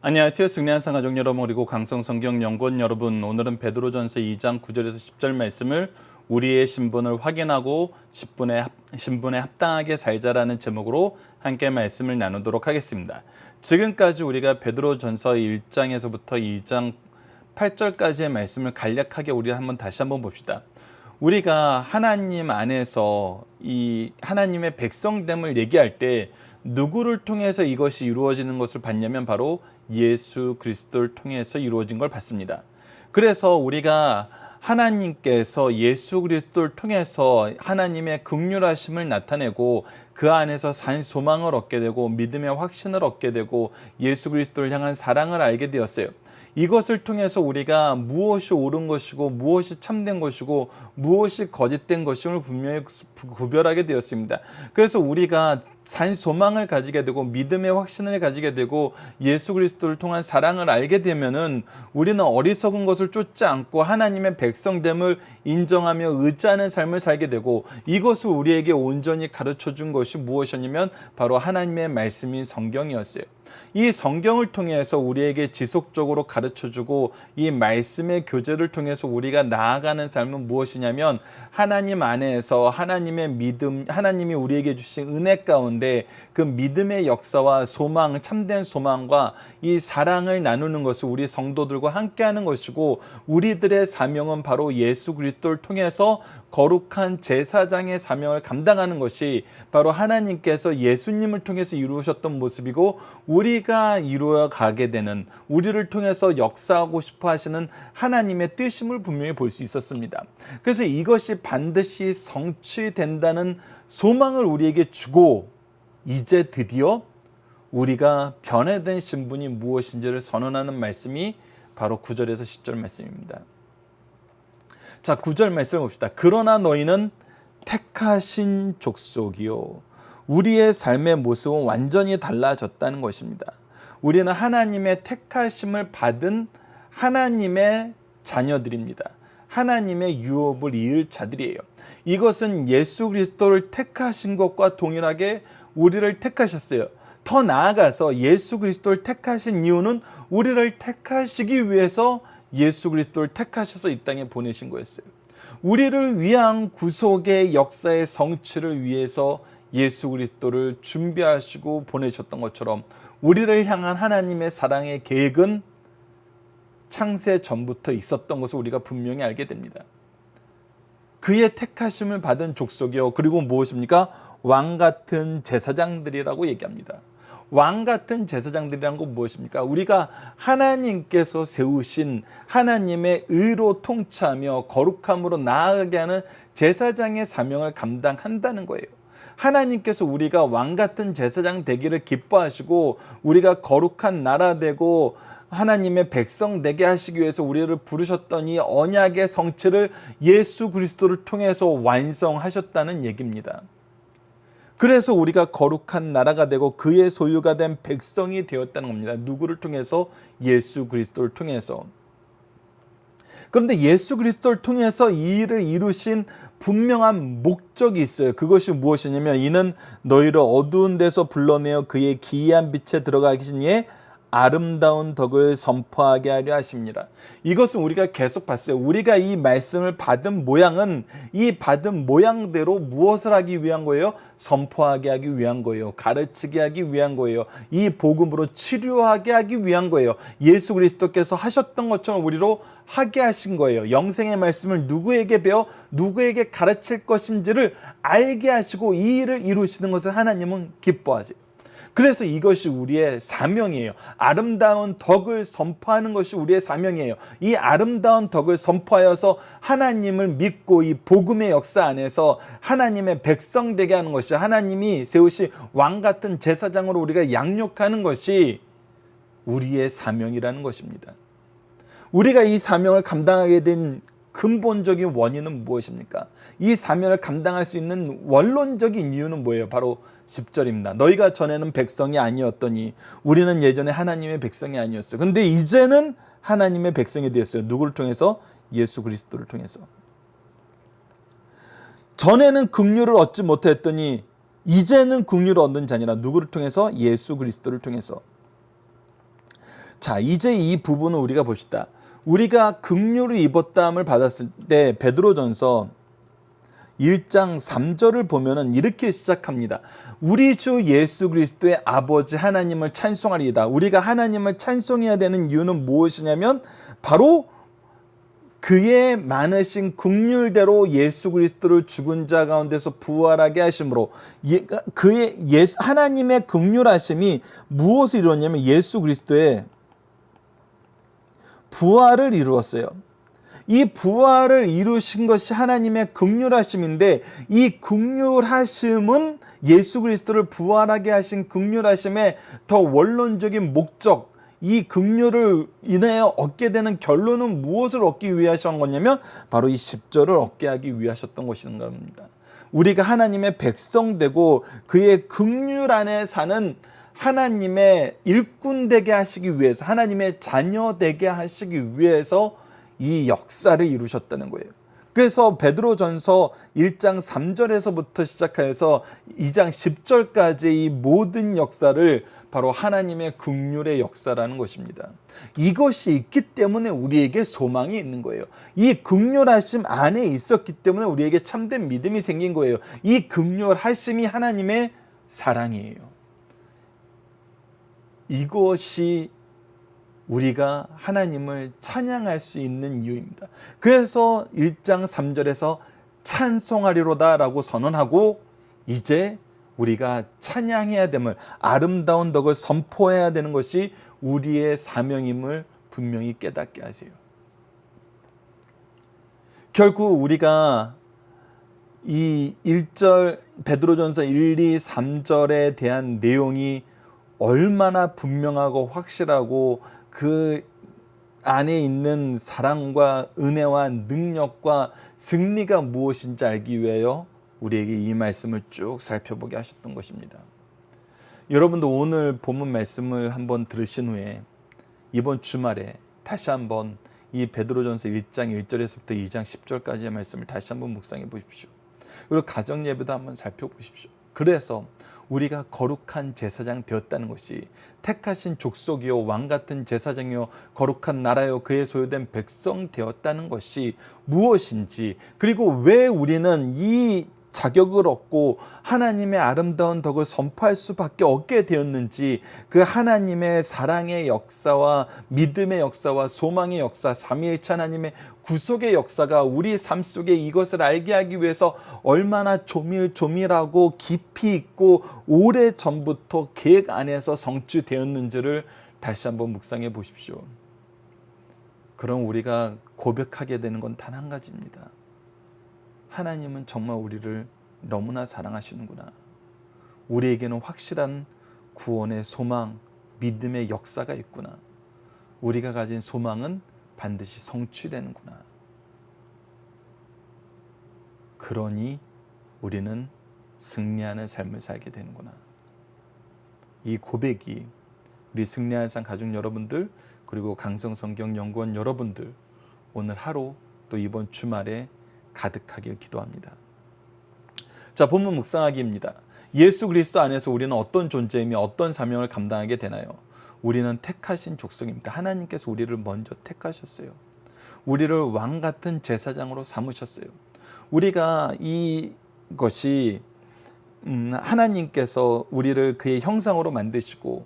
안녕하세요. 승리한 상가족 여러분, 그리고 강성성경연구원 여러분, 오늘은 베드로전서 2장 9절에서 10절 말씀을 우리의 신분을 확인하고 신분에 합당하게 살자라는 제목으로 함께 말씀을 나누도록 하겠습니다. 지금까지 우리가 베드로전서 1장에서부터 2장 8절까지의 말씀을 간략하게 다시 한번 봅시다. 우리가 하나님 안에서 이 하나님의 백성됨을 얘기할 때 누구를 통해서 이것이 이루어지는 것을 봤냐면 바로 예수 그리스도를 통해서 이루어진 걸 봤습니다. 그래서 우리가 하나님께서 예수 그리스도를 통해서 하나님의 긍휼하심을 나타내고 그 안에서 산 소망을 얻게 되고 믿음의 확신을 얻게 되고 예수 그리스도를 향한 사랑을 알게 되었어요. 이것을 통해서 우리가 무엇이 옳은 것이고 무엇이 참된 것이고 무엇이 거짓된 것임을 분명히 구별하게 되었습니다. 그래서 우리가 산 소망을 가지게 되고 믿음의 확신을 가지게 되고 예수 그리스도를 통한 사랑을 알게 되면은 우리는 어리석은 것을 쫓지 않고 하나님의 백성됨을 인정하며 의지하는 삶을 살게 되고, 이것을 우리에게 온전히 가르쳐 준 것이 무엇이냐면 바로 하나님의 말씀인 성경이었어요. 이 성경을 통해서 우리에게 지속적으로 가르쳐주고 이 말씀의 교제를 통해서 우리가 나아가는 삶은 무엇이냐면 하나님 안에서 하나님의 믿음, 하나님이 우리에게 주신 은혜 가운데 그 믿음의 역사와 소망, 참된 소망과 이 사랑을 나누는 것을 우리 성도들과 함께하는 것이고, 우리들의 사명은 바로 예수 그리스도를 통해서 거룩한 제사장의 사명을 감당하는 것이 바로 하나님께서 예수님을 통해서 이루셨던 모습이고, 우리가 이루어 가게 되는, 우리를 통해서 역사하고 싶어 하시는 하나님의 뜻임을 분명히 볼 수 있었습니다. 그래서 이것이 반드시 성취된다는 소망을 우리에게 주고, 이제 드디어 우리가 변화된 신분이 무엇인지를 선언하는 말씀이 바로 9절에서 10절 말씀입니다. 자, 9절 말씀을 봅시다. 그러나 너희는 택하신 족속이요, 우리의 삶의 모습은 완전히 달라졌다는 것입니다. 우리는 하나님의 택하심을 받은 하나님의 자녀들입니다. 하나님의 유업을 이을 자들이에요. 이것은 예수 그리스도를 택하신 것과 동일하게 우리를 택하셨어요. 더 나아가서 예수 그리스도를 택하신 이유는 우리를 택하시기 위해서 예수 그리스도를 택하셔서 이 땅에 보내신 거였어요. 우리를 위한 구속의 역사의 성취를 위해서 예수 그리스도를 준비하시고 보내셨던 것처럼 우리를 향한 하나님의 사랑의 계획은 창세 전부터 있었던 것을 우리가 분명히 알게 됩니다. 그의 택하심을 받은 족속이요, 그리고 무엇입니까? 왕 같은 제사장들이라고 얘기합니다. 왕 같은 제사장들이란 건 무엇입니까? 우리가 하나님께서 세우신 하나님의 의로 통치하며 거룩함으로 나아가게 하는 제사장의 사명을 감당한다는 거예요. 하나님께서 우리가 왕 같은 제사장 되기를 기뻐하시고 우리가 거룩한 나라 되고 하나님의 백성 되게 하시기 위해서 우리를 부르셨던 이 언약의 성취를 예수 그리스도를 통해서 완성하셨다는 얘기입니다. 그래서 우리가 거룩한 나라가 되고 그의 소유가 된 백성이 되었다는 겁니다. 누구를 통해서? 예수 그리스도를 통해서. 그런데 예수 그리스도를 통해서 이 일을 이루신 분명한 목적이 있어요. 그것이 무엇이냐면 이는 너희를 어두운 데서 불러내어 그의 기이한 빛에 들어가게 하신 이의 아름다운 덕을 선포하게 하려 하십니다. 이것은 우리가 계속 봤어요. 우리가 이 말씀을 받은 모양은 이 받은 모양대로 무엇을 하기 위한 거예요? 선포하게 하기 위한 거예요. 가르치게 하기 위한 거예요. 이 복음으로 치료하게 하기 위한 거예요. 예수 그리스도께서 하셨던 것처럼 우리로 하게 하신 거예요. 영생의 말씀을 누구에게 배워 누구에게 가르칠 것인지를 알게 하시고 이 일을 이루시는 것을 하나님은 기뻐하세요. 그래서 이것이 우리의 사명이에요. 아름다운 덕을 선포하는 것이 우리의 사명이에요. 이 아름다운 덕을 선포하여서 하나님을 믿고 이 복음의 역사 안에서 하나님의 백성 되게 하는 것이, 하나님이 세우신 왕 같은 제사장으로 우리가 양육하는 것이 우리의 사명이라는 것입니다. 우리가 이 사명을 감당하게 된 근본적인 원인은 무엇입니까? 이 사명을 감당할 수 있는 원론적인 이유는 뭐예요? 바로 10절입니다. 너희가 전에는 백성이 아니었더니, 우리는 예전에 하나님의 백성이 아니었어요. 그런데 이제는 하나님의 백성이 되었어요. 누구를 통해서? 예수 그리스도를 통해서. 전에는 긍휼을 얻지 못했더니 이제는 긍휼을 얻는 자니라. 누구를 통해서? 예수 그리스도를 통해서. 자, 이제 이 부분을 우리가 봅시다. 우리가 긍휼을 입었다함을 받았을 때 베드로전서 1장 3절을 보면은 이렇게 시작합니다. 우리 주 예수 그리스도의 아버지 하나님을 찬송하리이다. 우리가 하나님을 찬송해야 되는 이유는 무엇이냐면 바로 그의 많으신 긍휼대로 예수 그리스도를 죽은 자 가운데서 부활하게 하심으로 하나님의 긍휼하심이 무엇을 이루었냐면 예수 그리스도의 부활을 이루었어요. 이 부활을 이루신 것이 하나님의 긍휼하심인데 이 긍휼하심은 예수 그리스도를 부활하게 하신 긍휼하심의 더 원론적인 목적, 이 긍휼을 인하여 얻게 되는 결론은 무엇을 얻기 위하신 거냐면 바로 이 십절을 얻게 하기 위하셨던 것인 겁니다. 우리가 하나님의 백성 되고 그의 긍휼 안에 사는 하나님의 일꾼 되게 하시기 위해서, 하나님의 자녀 되게 하시기 위해서 이 역사를 이루셨다는 거예요. 그래서 베드로전서 1장 3절에서부터 시작해서 2장 10절까지 이 모든 역사를 바로 하나님의 긍휼의 역사라는 것입니다. 이것이 있기 때문에 우리에게 소망이 있는 거예요. 이 긍휼하심 안에 있었기 때문에 우리에게 참된 믿음이 생긴 거예요. 이 긍휼하심이 하나님의 사랑이에요. 이것이 우리가 하나님을 찬양할 수 있는 이유입니다. 그래서 1장 3절에서 찬송하리로다 라고 선언하고 이제 우리가 찬양해야 됨을, 아름다운 덕을 선포해야 되는 것이 우리의 사명임을 분명히 깨닫게 하세요. 결국 우리가 이 1절 베드로전서 1, 2, 3절에 대한 내용이 얼마나 분명하고 확실하고 그 안에 있는 사랑과 은혜와 능력과 승리가 무엇인지 알기 위하여 우리에게 이 말씀을 쭉 살펴보게 하셨던 것입니다. 여러분도 오늘 본문 말씀을 한번 들으신 후에 이번 주말에 다시 한번 이 베드로전서 1장 1절에서부터 2장 10절까지의 말씀을 다시 한번 묵상해 보십시오. 그리고 가정 예배도 한번 살펴보십시오. 그래서 우리가 거룩한 제사장 되었다는 것이, 택하신 족속이요 왕 같은 제사장이요 거룩한 나라요 그의 소유된 백성 되었다는 것이 무엇인지, 그리고 왜 우리는 이 자격을 얻고 하나님의 아름다운 덕을 선포할 수밖에 없게 되었는지, 그 하나님의 사랑의 역사와 믿음의 역사와 소망의 역사, 삼위일체 하나님의 구속의 역사가 우리 삶 속에 이것을 알게 하기 위해서 얼마나 조밀조밀하고 깊이 있고 오래전부터 계획 안에서 성취되었는지를 다시 한번 묵상해 보십시오. 그럼 우리가 고백하게 되는 건 단 한 가지입니다. 하나님은 정말 우리를 너무나 사랑하시는구나. 우리에게는 확실한 구원의 소망, 믿음의 역사가 있구나. 우리가 가진 소망은 반드시 성취되는구나. 그러니 우리는 승리하는 삶을 살게 되는구나. 이 고백이 우리 승리하는 삶 가족 여러분들, 그리고 강성성경연구원 여러분들 오늘 하루 또 이번 주말에 가득하길 기도합니다. 자, 본문 묵상하기입니다. 예수 그리스도 안에서 우리는 어떤 존재이며 어떤 사명을 감당하게 되나요? 우리는 택하신 족속입니다. 하나님께서 우리를 먼저 택하셨어요. 우리를 왕 같은 제사장으로 삼으셨어요. 우리가 이것이 하나님께서 우리를 그의 형상으로 만드시고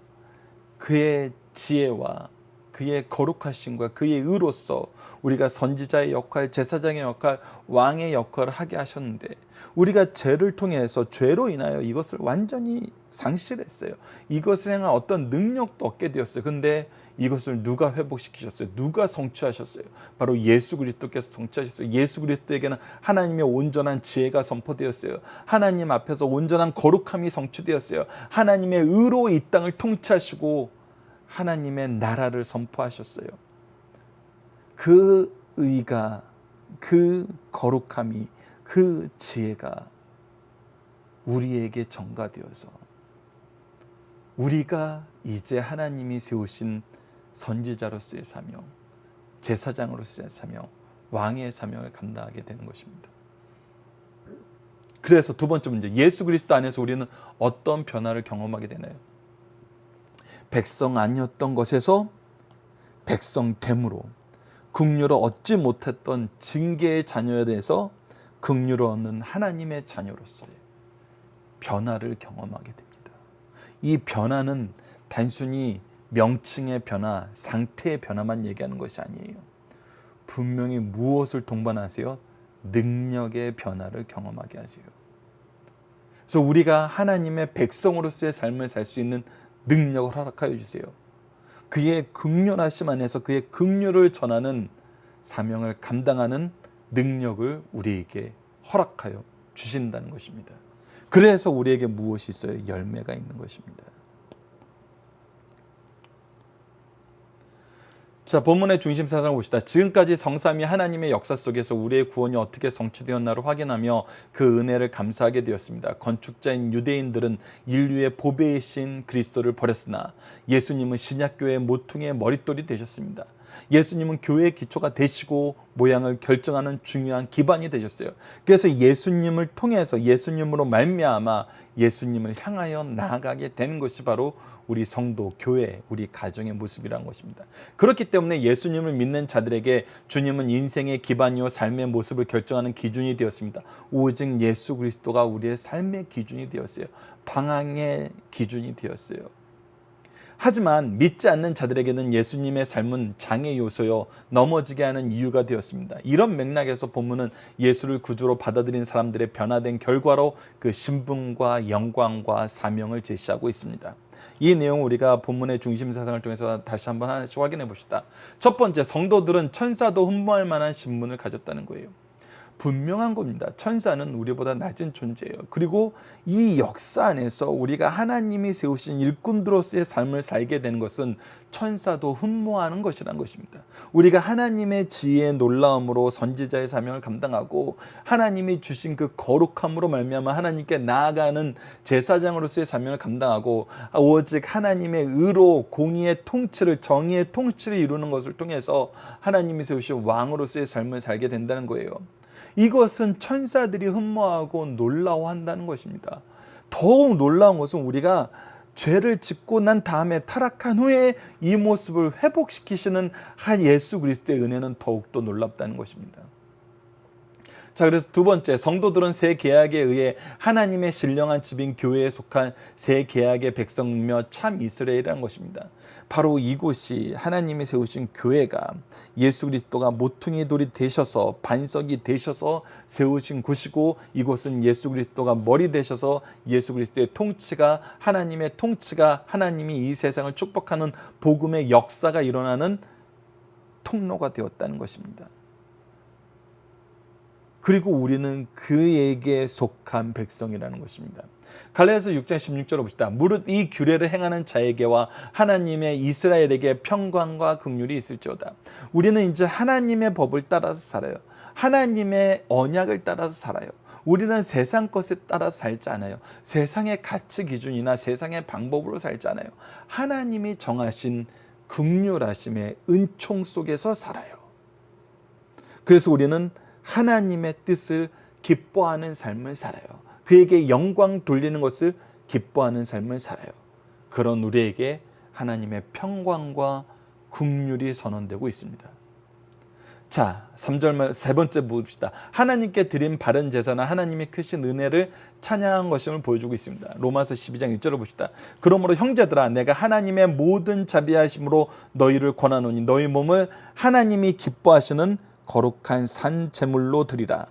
그의 지혜와 그의 거룩하심과 그의 의로서 우리가 선지자의 역할, 제사장의 역할, 왕의 역할을 하게 하셨는데 우리가 죄를 통해서 죄로 인하여 이것을 완전히 상실했어요. 이것을 행한 어떤 능력도 얻게 되었어요. 근데 이것을 누가 회복시키셨어요? 누가 성취하셨어요? 바로 예수 그리스도께서 성취하셨어요. 예수 그리스도에게는 하나님의 온전한 지혜가 선포되었어요. 하나님 앞에서 온전한 거룩함이 성취되었어요. 하나님의 의로 이 땅을 통치하시고 하나님의 나라를 선포하셨어요. 그 의가, 그 거룩함이, 그 지혜가 우리에게 전가되어서 우리가 이제 하나님이 세우신 선지자로서의 사명, 제사장으로서의 사명, 왕의 사명을 감당하게 되는 것입니다. 그래서 두 번째 문제, 예수 그리스도 안에서 우리는 어떤 변화를 경험하게 되나요? 백성 아니었던 것에서 백성됨으로 긍휼을 얻지 못했던 징계의 자녀에 대해서 긍휼을 얻는 하나님의 자녀로서의 변화를 경험하게 됩니다. 이 변화는 단순히 명칭의 변화, 상태의 변화만 얘기하는 것이 아니에요. 분명히 무엇을 동반하세요? 능력의 변화를 경험하게 하세요. 그래서 우리가 하나님의 백성으로서의 삶을 살 수 있는 능력을 허락하여 주세요. 그의 긍휼하심 안에서 그의 긍휼을 전하는 사명을 감당하는 능력을 우리에게 허락하여 주신다는 것입니다. 그래서 우리에게 무엇이 있어요? 열매가 있는 것입니다. 자, 본문의 중심 사상을 봅시다. 지금까지 성삼위 하나님의 역사 속에서 우리의 구원이 어떻게 성취되었나를 확인하며 그 은혜를 감사하게 되었습니다. 건축자인 유대인들은 인류의 보배이신 그리스도를 버렸으나 예수님은 신약교회의 모퉁이의 머릿돌이 되셨습니다. 예수님은 교회의 기초가 되시고 모양을 결정하는 중요한 기반이 되셨어요. 그래서 예수님을 통해서 예수님으로 말미암아 예수님을 향하여 나아가게 되는 것이 바로 우리 성도, 교회, 우리 가정의 모습이라는 것입니다. 그렇기 때문에 예수님을 믿는 자들에게 주님은 인생의 기반이요 삶의 모습을 결정하는 기준이 되었습니다. 오직 예수 그리스도가 우리의 삶의 기준이 되었어요. 방향의 기준이 되었어요. 하지만 믿지 않는 자들에게는 예수님의 삶은 장애 요소요 넘어지게 하는 이유가 되었습니다. 이런 맥락에서 본문은 예수를 구주로 받아들인 사람들의 변화된 결과로 그 신분과 영광과 사명을 제시하고 있습니다. 이 내용을 우리가 본문의 중심 사상을 통해서 다시 한번 하나씩 확인해 봅시다. 첫 번째, 성도들은 천사도 흠모할 만한 신분을 가졌다는 거예요. 분명한 겁니다. 천사는 우리보다 낮은 존재예요. 그리고 이 역사 안에서 우리가 하나님이 세우신 일꾼들로서의 삶을 살게 되는 것은 천사도 흠모하는 것이라는 것입니다. 우리가 하나님의 지혜의 놀라움으로 선지자의 사명을 감당하고 하나님이 주신 그 거룩함으로 말미암아 하나님께 나아가는 제사장으로서의 사명을 감당하고 오직 하나님의 의로 공의의 통치를, 정의의 통치를 이루는 것을 통해서 하나님이 세우신 왕으로서의 삶을 살게 된다는 거예요. 이것은 천사들이 흠모하고 놀라워한다는 것입니다. 더욱 놀라운 것은 우리가 죄를 짓고 난 다음에 타락한 후에 이 모습을 회복시키시는 예수 그리스도의 은혜는 더욱더 놀랍다는 것입니다. 자, 그래서 두 번째, 성도들은 새 계약에 의해 하나님의 신령한 집인 교회에 속한 새 계약의 백성이며 참 이스라엘이라는 것입니다. 바로 이곳이 하나님이 세우신 교회가 예수 그리스도가 모퉁이 돌이 되셔서 반석이 되셔서 세우신 곳이고, 이곳은 예수 그리스도가 머리 되셔서 예수 그리스도의 통치가, 하나님의 통치가, 하나님이 이 세상을 축복하는 복음의 역사가 일어나는 통로가 되었다는 것입니다. 그리고 우리는 그에게 속한 백성이라는 것입니다. 갈라디아서 6장 16절을 봅시다. 무릇 이 규례를 행하는 자에게와 하나님의 이스라엘에게 평강과 긍휼이 있을지어다. 우리는 이제 하나님의 법을 따라서 살아요. 하나님의 언약을 따라서 살아요. 우리는 세상 것에 따라서 살지 않아요. 세상의 가치 기준이나 세상의 방법으로 살지 않아요. 하나님이 정하신 긍휼하심의 은총 속에서 살아요. 그래서 우리는 하나님의 뜻을 기뻐하는 삶을 살아요. 그에게 영광 돌리는 것을 기뻐하는 삶을 살아요. 그런 우리에게 하나님의 평강과 긍휼이 선언되고 있습니다. 자, 3절 세 번째 봅시다. 하나님께 드린 바른 제사나 하나님의 크신 은혜를 찬양한 것임을 보여주고 있습니다. 로마서 12장 1절을 봅시다. 그러므로 형제들아, 내가 하나님의 모든 자비하심으로 너희를 권하노니 너희 몸을 하나님이 기뻐하시는 거룩한 산 제물로 드리라.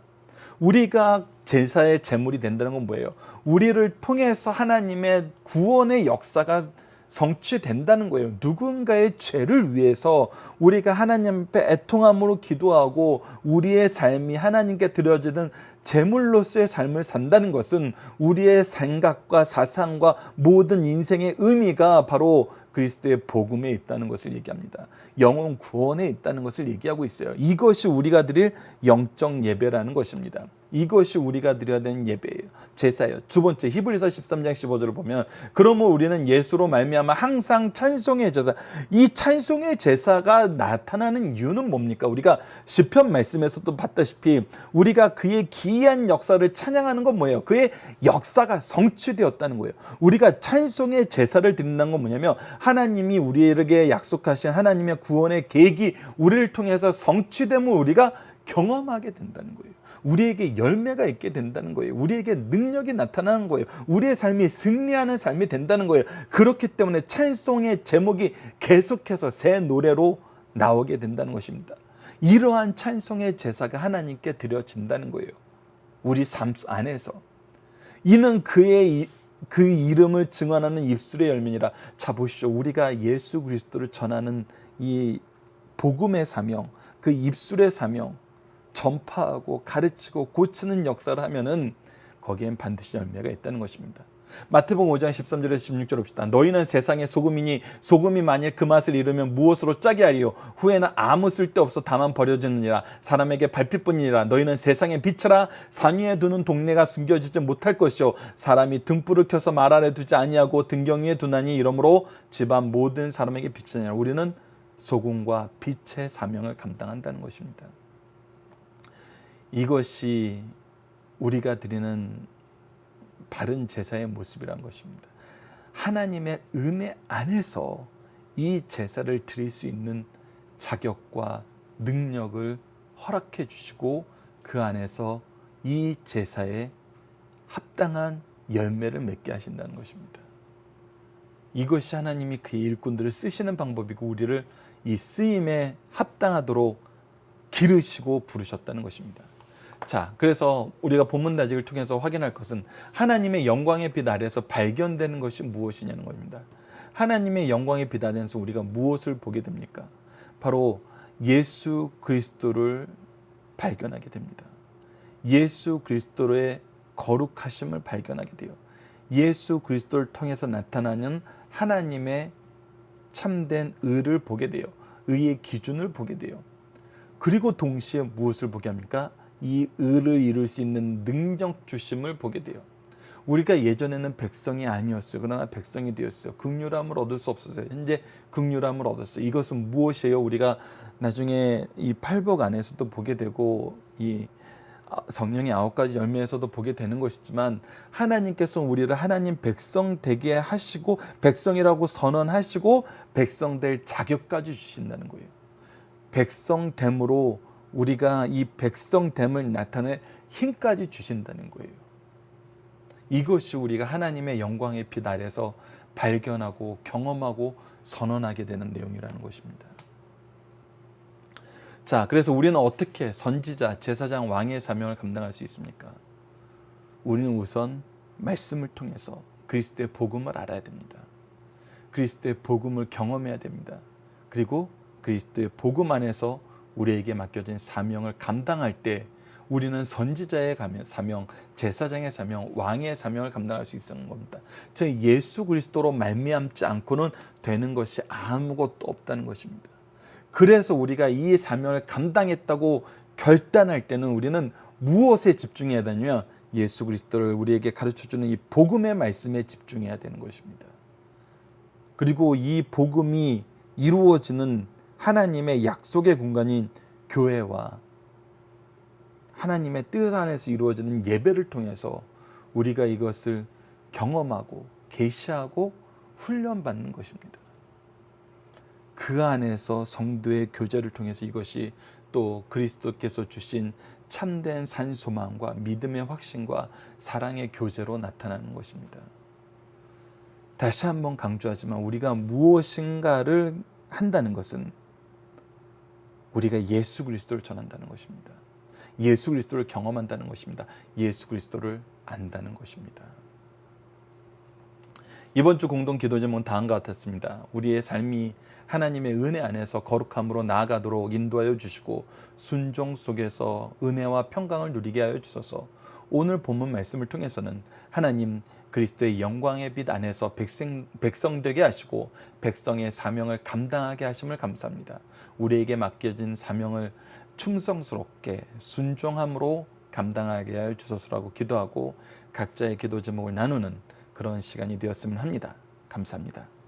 우리가 제사의 제물이 된다는 건 뭐예요? 우리를 통해서 하나님의 구원의 역사가 성취된다는 거예요. 누군가의 죄를 위해서 우리가 하나님 앞에 애통함으로 기도하고 우리의 삶이 하나님께 드려지는 제물로서의 삶을 산다는 것은 우리의 생각과 사상과 모든 인생의 의미가 바로 그리스도의 복음에 있다는 것을 얘기합니다. 영혼 구원에 있다는 것을 얘기하고 있어요. 이것이 우리가 드릴 영적 예배라는 것입니다. 이것이 우리가 드려야 되는 예배예요. 제사예요. 두 번째 히브리서 13장 15절을 보면 그러므로 우리는 예수로 말미암아 항상 찬송의 제사, 이 찬송의 제사가 나타나는 이유는 뭡니까? 우리가 시편 말씀에서도 봤다시피 우리가 그의 기이한 역사를 찬양하는 건 뭐예요? 그의 역사가 성취되었다는 거예요. 우리가 찬송의 제사를 드린다는 건 뭐냐면 하나님이 우리에게 약속하신 하나님의 구원의 계획이 우리를 통해서 성취됨을 우리가 경험하게 된다는 거예요. 우리에게 열매가 있게 된다는 거예요. 우리에게 능력이 나타나는 거예요. 우리의 삶이 승리하는 삶이 된다는 거예요. 그렇기 때문에 찬송의 제목이 계속해서 새 노래로 나오게 된다는 것입니다. 이러한 찬송의 제사가 하나님께 드려진다는 거예요. 우리 삶 안에서. 이는 그의 그 이름을 증언하는 입술의 열매니라. 자 보십시오. 우리가 예수 그리스도를 전하는 이 복음의 사명, 그 입술의 사명, 전파하고 가르치고 고치는 역사를 하면은 거기엔 반드시 열매가 있다는 것입니다. 마태복음 5장 13절에서 16절 봅시다. 너희는 세상의 소금이니 소금이 만일 그 맛을 잃으면 무엇으로 짜게 하리요? 후에는 아무 쓸데없어 다만 버려지느니라. 사람에게 밟힐뿐이니라. 너희는 세상의 빛이라. 산 위에 두는 동네가 숨겨지지 못할 것이요 사람이 등불을 켜서 말 아래 두지 아니하고 등경 위에 두나니 이러므로 집안 모든 사람에게 빛이니라. 우리는 소금과 빛의 사명을 감당한다는 것입니다. 이것이 우리가 드리는 바른 제사의 모습이란 것입니다. 하나님의 은혜 안에서 이 제사를 드릴 수 있는 자격과 능력을 허락해 주시고 그 안에서 이 제사에 합당한 열매를 맺게 하신다는 것입니다. 이것이 하나님이 그의 일꾼들을 쓰시는 방법이고 우리를 이 쓰임에 합당하도록 기르시고 부르셨다는 것입니다. 자, 그래서 우리가 본문 다직을 통해서 확인할 것은 하나님의 영광의 빛 아래에서 발견되는 것이 무엇이냐는 겁니다. 하나님의 영광의 빛 아래에서 우리가 무엇을 보게 됩니까? 바로 예수 그리스도를 발견하게 됩니다. 예수 그리스도의 거룩하심을 발견하게 돼요. 예수 그리스도를 통해서 나타나는 하나님의 참된 의를 보게 돼요. 의의 기준을 보게 돼요. 그리고 동시에 무엇을 보게 합니까? 이 의를 이룰 수 있는 능력 주심을 보게 돼요. 우리가 예전에는 백성이 아니었어요. 그러나 백성이 되었어요. 긍휼함을 얻을 수 없었어요. 현재 긍휼함을 얻었어요. 이것은 무엇이에요? 우리가 나중에 이 팔복 안에서도 보게 되고 이 성령의 9가지 열매에서도 보게 되는 것이지만 하나님께서 우리를 하나님 백성 되게 하시고 백성이라고 선언하시고 백성 될 자격까지 주신다는 거예요. 백성됨으로 우리가 이 백성됨을 나타낼 힘까지 주신다는 거예요. 이것이 우리가 하나님의 영광의 빛 아래서 발견하고 경험하고 선언하게 되는 내용이라는 것입니다. 자, 그래서 우리는 어떻게 선지자, 제사장, 왕의 사명을 감당할 수 있습니까? 우리는 우선 말씀을 통해서 그리스도의 복음을 알아야 됩니다. 그리스도의 복음을 경험해야 됩니다. 그리고 그리스도의 복음 안에서 우리에게 맡겨진 사명을 감당할 때 우리는 선지자의 사명, 제사장의 사명, 왕의 사명을 감당할 수 있는 겁니다. 즉 예수 그리스도로 말미암지 않고는 되는 것이 아무것도 없다는 것입니다. 그래서 우리가 이 사명을 감당했다고 결단할 때는 우리는 무엇에 집중해야 되냐면 예수 그리스도를 우리에게 가르쳐주는 이 복음의 말씀에 집중해야 되는 것입니다. 그리고 이 복음이 이루어지는 하나님의 약속의 공간인 교회와 하나님의 뜻 안에서 이루어지는 예배를 통해서 우리가 이것을 경험하고 계시하고 훈련받는 것입니다. 그 안에서 성도의 교제를 통해서 이것이 또 그리스도께서 주신 참된 산소망과 믿음의 확신과 사랑의 교제로 나타나는 것입니다. 다시 한번 강조하지만 우리가 무엇인가를 한다는 것은 우리가 예수 그리스도를 전한다는 것입니다. 예수 그리스도를 경험한다는 것입니다. 예수 그리스도를 안다는 것입니다. 이번 주 공동 기도 제목은 다음과 같았습니다. 우리의 삶이 하나님의 은혜 안에서 거룩함으로 나아가도록 인도하여 주시고 순종 속에서 은혜와 평강을 누리게 하여 주소서. 오늘 본문 말씀을 통해서는 하나님 그리스도의 영광의 빛 안에서 백성 되게 하시고 백성의 사명을 감당하게 하심을 감사합니다. 우리에게 맡겨진 사명을 충성스럽게 순종함으로 감당하게 하여 주소서라고 기도하고 각자의 기도 제목을 나누는 그런 시간이 되었으면 합니다. 감사합니다.